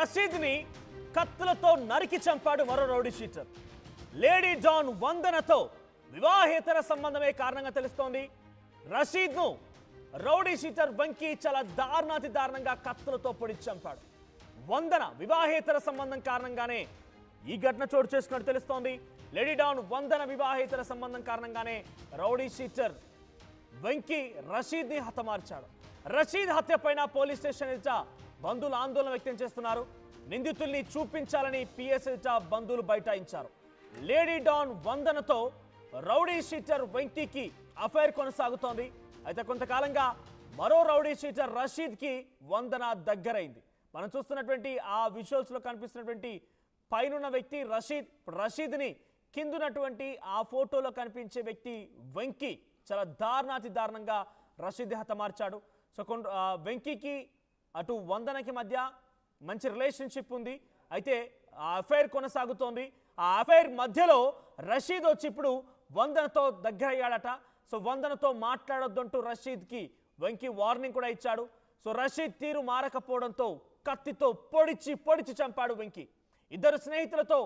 రషీద్ ని కత్తులతో నరికి చంపాడు మరో రౌడీ షీటర్. లేడీ డాన్ వందనతో వివాహేతర సంబంధమే కారణంగా తెలుస్తోంది. రషీద్ ను రౌడీ షీటర్ వెంకీ చాలా దారుణాతి దారుణంగా కత్తులతో పొడిచి చంపాడు. వందన వివాహేతర సంబంధం కారణంగానే ఈ ఘటన చోటు చేసుకున్నట్టు తెలుస్తోంది. లేడీ డాన్ వందన వివాహేతర సంబంధం కారణంగానే రౌడీ షీటర్ వెంకీ రషీద్ ని హతమార్చాడు. రషీద్ హత్య పైన పోలీస్ స్టేషన్ ఎదుట బంధువులు ఆందోళన వ్యక్తం చేస్తున్నారు. నిందితుల్ని చూపించాలని పిఎస్ ఎదుట బంధువులు బైఠాయించారు. లేడీ డాన్ వందనతో రౌడీ షీటర్ వెంకీకి అఫైర్ కొనసాగుతోంది. అయితే కొంతకాలంగా మరో రౌడీ షీటర్ రషీద్ కి వందన దగ్గరైంది. మనం చూస్తున్నటువంటి ఆ విజువల్స్ లో కనిపిస్తున్నటువంటి పైనున్న వ్యక్తి రషీద్. రషీద్ ని కిందున్నటువంటి ఆ ఫోటోలో కనిపించే వ్యక్తి వెంకీ చాలా దారుణాతి దారుణంగా రషీద్ హతమార్చాడు. సో వెంకీకి అటు వందనకి మధ్య మంచి రిలేషన్షిప్ ఉంది. అయితే ఆ అఫైర్ కొనసాగుతోంది. ఆ అఫైర్ మధ్యలో రషీద్ వచ్చి ఇప్పుడు వందనతో దగ్గర అయ్యాడట. సో వందనతో మాట్లాడొద్దంటూ రషీద్కి వెంకీ వార్నింగ్ కూడా ఇచ్చాడు. సో రషీద్ తీరు మారకపోవడంతో కత్తితో పొడిచి చంపాడు వెంకీ. ఇద్దరు స్నేహితులతో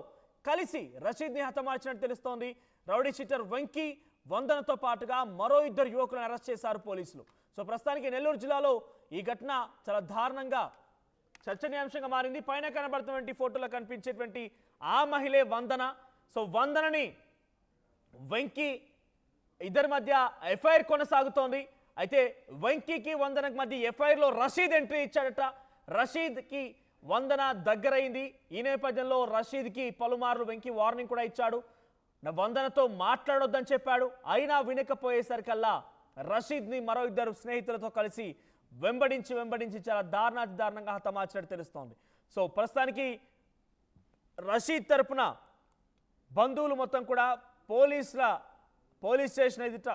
కలిసి రషీద్ని హతమార్చినట్టు తెలుస్తోంది. రౌడీ షీటర్ వెంకీ వందనతో పాటుగా మరో ఇద్దరు యువకులను అరెస్ట్ చేశారు పోలీసులు. సో ప్రస్తుతానికి నెల్లూరు జిల్లాలో ఈ ఘటన చాలా దారుణంగా చర్చనీయాంశంగా మారింది. పైన కనబడుతున్నటువంటి ఫోటోలో కనిపించేటువంటి ఆ మహిళే వందన. సో వందనని వెంకీ ఇద్దరి మధ్య ఎఫ్ఐఆర్ కొనసాగుతోంది. అయితే వెంకీకి వందనకి మధ్య ఎఫ్ఐఆర్లో రషీద్ ఎంట్రీ ఇచ్చాడట. రషీద్కి వందన దగ్గరైంది. ఈ నేపథ్యంలో రషీద్కి పలుమార్లు వెంకీ వార్నింగ్ కూడా ఇచ్చాడు. వందనతో మాట్లాడొద్దని చెప్పాడు. అయినా వినకపోయేసరికల్లా రషీద్ని మరో ఇద్దరు స్నేహితులతో కలిసి వెంబడించి చాలా దారుణంగా హతమార్చినట్టు తెలుస్తోంది. సో ప్రస్తుతానికి రషీద్ తరపున బంధువులు మొత్తం కూడా పోలీస్ స్టేషన్ ఎదుట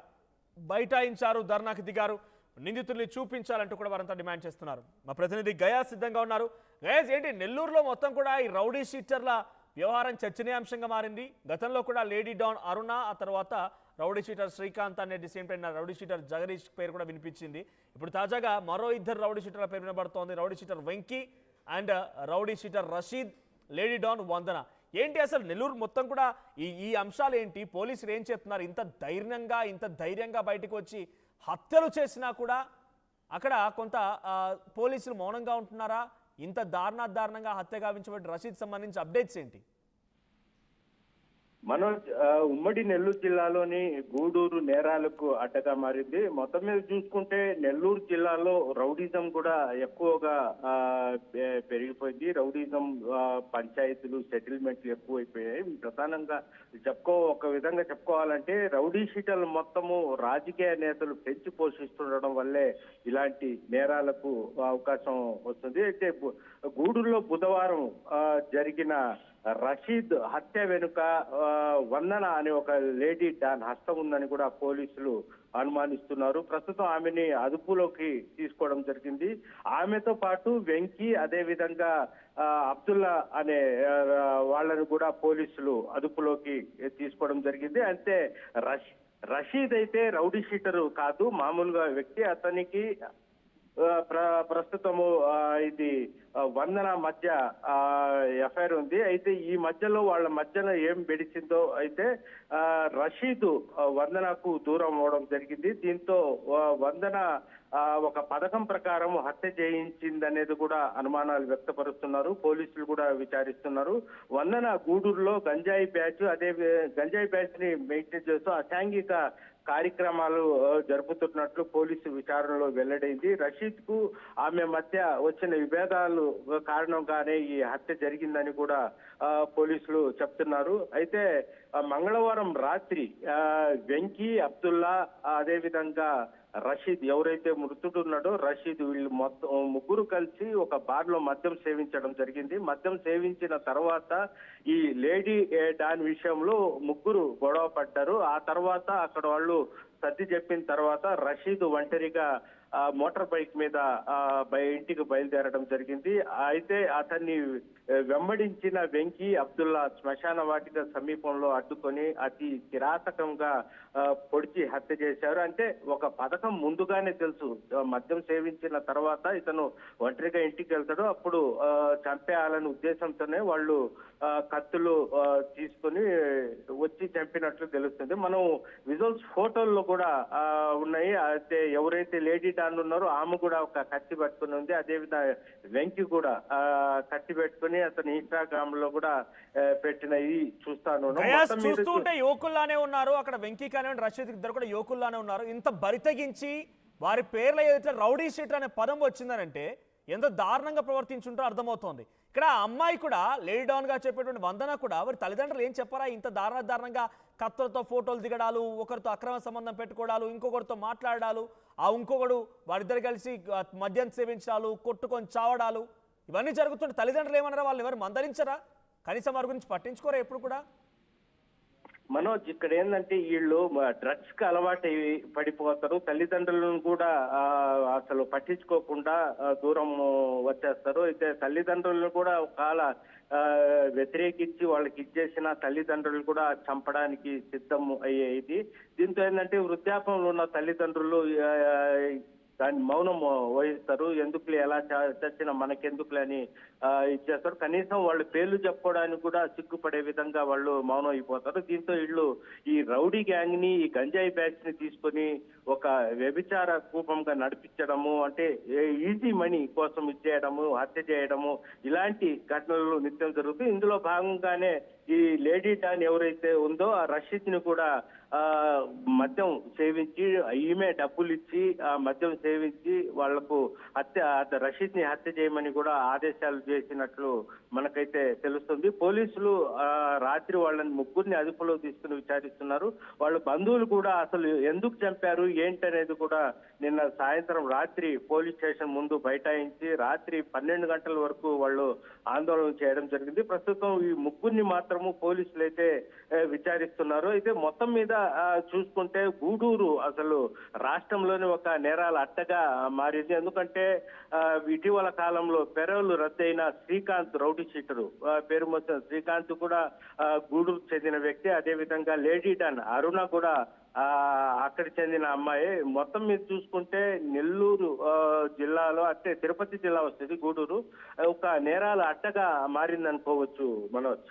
బైఠాయించారు, ధర్నాకి దిగారు. నిందితుల్ని చూపించాలంటూ కూడా వారంతా డిమాండ్ చేస్తున్నారు. మా ప్రతినిధి గయాస్ సిద్ధంగా ఉన్నారు. గయాస్, ఏంటి నెల్లూరులో మొత్తం కూడా ఈ రౌడీ షీటర్ల వ్యవహారం చర్చనీయాంశంగా మారింది. గతంలో కూడా లేడీ డాన్ అరుణ, ఆ తర్వాత రౌడీ షీటర్ శ్రీకాంత్ అనే same time rowdy sheeter Jagadish పేరు కూడా వినిపించింది. ఇప్పుడు తాజాగా మరో ఇద్దరు రౌడీ షీటర్ల పేరు వినబడుతోంది. Rowdy sheeter Venky and rowdy sheeter Rasheed, lady don Vandana. ఏంటి అసలు నెల్లూరు మొత్తం కూడా ఈ అంశాలు ఏంటి? పోలీసులు ఏం చెప్తున్నారు? ఇంత ధైర్యంగా బయటకు వచ్చి హత్యలు చేసినా కూడా అక్కడ కొంత పోలీసులు మౌనంగా ఉంటున్నారా? ఇంత దారుణంగా హత్య గావించబడి రషీద్ సంబంధించి అప్డేట్స్ ఏంటి? మనోజ్, ఉమ్మడి నెల్లూరు జిల్లాలోని గూడూరు నేరాలకు అడ్డగా మారింది. మొత్తం మీద చూసుకుంటే నెల్లూరు జిల్లాలో రౌడీజం కూడా ఎక్కువగా పెరిగిపోయింది. రౌడీజం పంచాయతీలు, సెటిల్మెంట్లు ఎక్కువైపోయాయి. ప్రధానంగా ఒక విధంగా చెప్పుకోవాలంటే రౌడీ షీటర్లు మొత్తము రాజకీయ నేతలు పెంచి పోషిస్తుండడం వల్లే ఇలాంటి నేరాలకు అవకాశం వస్తుంది. అయితే గూడూరులో బుధవారం జరిగిన రషీద్ హత్య వెనుక వందన అనే ఒక లేడీ డాన్ హస్తం ఉందని కూడా పోలీసులు అనుమానిస్తున్నారు. ప్రస్తుతం ఆమెని అదుపులోకి తీసుకోవడం జరిగింది. ఆమెతో పాటు వెంకీ, అదే విధంగా అబ్దుల్లా అనే వాళ్ళని కూడా పోలీసులు అదుపులోకి తీసుకోవడం జరిగింది. అంటే రషీద్ అయితే రౌడీ షీటరు కాదు, మామూలుగా వ్యక్తి. అతనికి ప్రస్తుతము ఇది వందన మధ్య ఎఫ్ఐఆర్ ఉంది. అయితే ఈ మధ్యలో వాళ్ళ మధ్యన ఏం బెడిచిందో అయితే రషీద్ వందనకు దూరం అవడం జరిగింది. దీంతో వందన ఒక పథకం ప్రకారం హత్య చేయించిందనేది కూడా అనుమానాలు వ్యక్తపరుస్తున్నారు. పోలీసులు కూడా విచారిస్తున్నారు. వందన గూడూరులో గంజాయి బ్యాచ్ ని మెయింటైన్ చేస్తూ అసాంఘిక కార్యక్రమాలు జరుపుతున్నట్లు పోలీసు విచారణలో వెల్లడైంది. రషీద్ కు ఆమె మధ్య వచ్చిన విభేదాలు కారణంగానే ఈ హత్య జరిగిందని కూడా పోలీసులు చెప్తున్నారు. అయితే మంగళవారం రాత్రి వెంకీ, అబ్దుల్లా, అదే విధంగా రషీద్, ఎవరైతే మృతుడున్నాడో రషీద్, వీళ్ళు మొత్తం ముగ్గురు కలిసి ఒక బార్ లో మద్యం సేవించడం జరిగింది. మద్యం సేవించిన తర్వాత ఈ లేడీ డాన్ విషయంలో ముగ్గురు గొడవ పడ్డారు. ఆ తర్వాత అక్కడ వాళ్ళు సర్ది చెప్పిన తర్వాత రషీద్ ఒంటరిగా మోటార్ బైక్ మీద ఇంటికి బయలుదేరడం జరిగింది. అయితే అతన్ని వెంబడించిన వెంకీ అబ్దుల్లా శ్మశాన వాటిక సమీపంలో అడ్డుకొని అతి కిరాతకంగా పొడిచి హత్య చేశారు. అంటే ఒక పథకం ముందుగానే తెలుసు, మద్యం సేవించిన తర్వాత ఇతను ఒంటరిగా ఇంటికి వెళ్తాడు, అప్పుడు చంపేయాలనే ఉద్దేశంతోనే వాళ్ళు కత్తులు తీసుకొని వచ్చి చంపినట్లు తెలుస్తుంది. మనం విజువల్స్ ఫోటోల్లో కూడా ఉన్నాయి. అయితే ఎవరైతే లేడీ డాన్ ఉన్నారో ఆమె కూడా ఒక కత్తి పట్టుకుని ఉంది. అదేవిధంగా వెంకి కూడా కత్తి పెట్టుకుని అతను ఇన్స్టాగ్రామ్ లో కూడా పెట్టిన ఇది చూస్తాను. చూస్తూ ఉంటే యువకుల్లానే ఉన్నారు అక్కడ. వెంకీ కానివ్వండి, రషీద్ ఇద్దరు కూడా యువకుల్లానే ఉన్నారు. ఇంత బరితెగించి వారి పేర్ల ఏదైతే రౌడీ షీటర్ అనే పదం వచ్చిందనంటే ఎంత దారుణంగా ప్రవర్తించుంటారో అర్థమవుతోంది. ఇక్కడ అమ్మాయి కూడా లేడీ డాన్ గా చెప్పేటువంటి వందన కూడా వారి తల్లిదండ్రులు ఏం చెప్పారా? ఇంత దారుణంగా కత్తులతో ఫోటోలు దిగడాలు, ఒకరితో అక్రమ సంబంధం పెట్టుకోవడాలు, ఇంకొకరితో మాట్లాడాలు, ఆ ఇంకొకడు వారిద్దరు కలిసి మద్యం సేవించాలు, కొట్టుకొని చావడాలు, ఇవన్నీ జరుగుతుంటే తల్లిదండ్రులు ఏమన్నారా? వాళ్ళు ఎవరు మందలించరా? కనీసం వారి గురించి పట్టించుకోరా ఎప్పుడు కూడా? మనోజ్, ఇక్కడ ఏంటంటే వీళ్ళు డ్రగ్స్ కి అలవాటు పడిపోతారు. తల్లిదండ్రులను కూడా అసలు పట్టించుకోకుండా దూరం వచ్చేస్తారు. అయితే తల్లిదండ్రులను కూడా ఒకవేళ వ్యతిరేకించి వాళ్ళకి ఇచ్చేసిన తల్లిదండ్రులు కూడా చంపడానికి సిద్ధం అయ్యేది. దీంతో ఏంటంటే వృద్ధాపంలో ఉన్న తల్లిదండ్రులు దాన్ని మౌనం వహిస్తారు. ఎందుకులే, ఎలా చచ్చినా మనకెందుకులే అని ఇచ్చేస్తారు. కనీసం వాళ్ళు పేర్లు చెప్పుకోవడానికి కూడా సిగ్గుపడే విధంగా వాళ్ళు మౌనం అయిపోతారు. దీంతో వీళ్ళు ఈ రౌడీ గ్యాంగ్ ని, ఈ గంజాయి బ్యాచ్ ని తీసుకొని ఒక వ్యభిచార కూపంగా నడిపించడము, అంటే ఈజీ మనీ కోసం ఇచ్చేయడము, హత్య చేయడము, ఇలాంటి ఘటనలు నిత్యం జరుగుతాయి. ఇందులో భాగంగానే ఈ లేడీ డాన్ ఎవరైతే ఉందో ఆ రషీద్ ని కూడా మద్యం సేవించి, ఈమె డబ్బులు ఇచ్చి మద్యం సేవించి వాళ్లకు రషీద్ ని హత్య చేయమని కూడా ఆదేశాలు చేసినట్లు మనకైతే తెలుస్తుంది. పోలీసులు రాత్రి వాళ్ళని ముగ్గురిని అదుపులో తీసుకుని విచారిస్తున్నారు. వాళ్ళ బంధువులు కూడా అసలు ఎందుకు చంపారు ఏంటనేది కూడా నిన్న సాయంత్రం రాత్రి పోలీస్ స్టేషన్ ముందు బైఠాయించి రాత్రి 12 గంటల వరకు వాళ్ళు ఆందోళన చేయడం జరిగింది. ప్రస్తుతం ఈ ముగ్గురిని మాత్రము పోలీసులు అయితే విచారిస్తున్నారు. అయితే మొత్తం మీద చూసుకుంటే గూడూరు అసలు రాష్ట్రంలోని ఒక నేరాల అట్టగా మారింది. ఎందుకంటే ఇటీవల కాలంలో పెరోలు రద్దయిన శ్రీకాంత్ రౌడీ షీటరు పేరు మొత్తం శ్రీకాంత్ కూడా గూడూరు చెందిన వ్యక్తి. అదేవిధంగా లేడీ డాన్ అరుణ కూడా అక్కడి చెందిన అమ్మాయి. మొత్తం మీద చూసుకుంటే నెల్లూరు జిల్లాలో, అంటే తిరుపతి జిల్లా వస్తుంది గూడూరు, ఒక నేరాల అడ్డగా మారిందనుకోవచ్చు Manoj.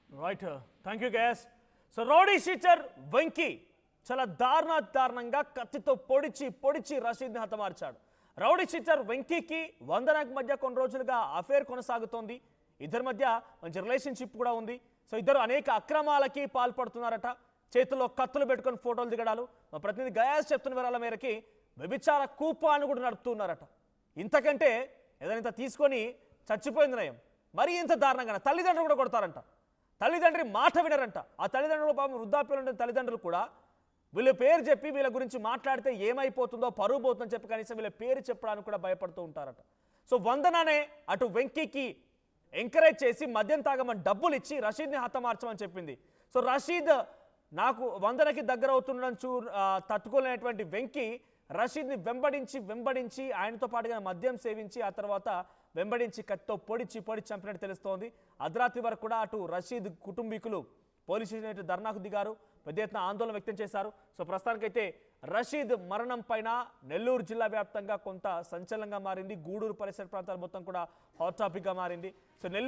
Right, thank you guys. So rowdy sheeter Venky చాలా దారుణంగా కత్తితో పొడిచి రషీద్ని హతమార్చాడు. రౌడీ షీటర్ వెంకీకి వందనకు మధ్య కొన్ని రోజులుగా అఫేర్ కొనసాగుతోంది. ఇద్దరి మధ్య మంచి రిలేషన్షిప్ కూడా ఉంది. సో ఇద్దరు అనేక అక్రమాలకి పాల్పడుతున్నారట. చేతుల్లో కత్తులు పెట్టుకొని ఫోటోలు దిగడాలు. మా ప్రతినిధి గయాస్ చెప్తున్న వివరాల మేరకి వ్యభిచార కూపాన్ని కూడా నడుపుతున్నారట. ఇంతకంటే ఏదైనా తీసుకొని చచ్చిపోయింది నయం. మరీ ఇంత దారుణంగా తల్లిదండ్రులు కూడా కొడతారంట. తల్లిదండ్రి మాట వినరంట. ఆ తల్లిదండ్రులు పాపం వృద్ధాప్యంలో ఉండే తల్లిదండ్రులు కూడా వీళ్ళ పేరు చెప్పి వీళ్ళ గురించి మాట్లాడితే ఏమైపోతుందో, పరువు పోతుందని చెప్పి కనీసం వీళ్ళ పేరు చెప్పడానికి కూడా భయపడుతూ ఉంటారట. సో వందననే అటు వెంకీకి ఎంకరేజ్ చేసి మద్యం తాగమని డబ్బులు ఇచ్చి రషీద్ని హతమార్చమని చెప్పింది. సో రషీద్ నాకు వందనకి దగ్గర అవుతుండడం తట్టుకోలేనటువంటి వెంకీ రషీద్ని వెంబడించి ఆయనతో పాటుగా మద్యం సేవించి ఆ తర్వాత వెంబడించి కత్తితో పొడిచి చంపినట్టు తెలుస్తోంది. అర్ధరాత్రి వరకు కూడా అటు రషీద్ కుటుంబీకులు పోలీస్ స్టేషన్ ధర్నాకు దిగారు, పెద్ద ఎత్తున ఆందోళన వ్యక్తం చేశారు. సో ప్రస్తుతానికైతే రషీద్ మరణం పైన నెల్లూరు జిల్లా వ్యాప్తంగా కొంత సంచలనంగా మారింది. గూడూరు పరిసర ప్రాంతాలు మొత్తం కూడా హాట్ టాపిక్గా మారింది. సో నెల్లూరు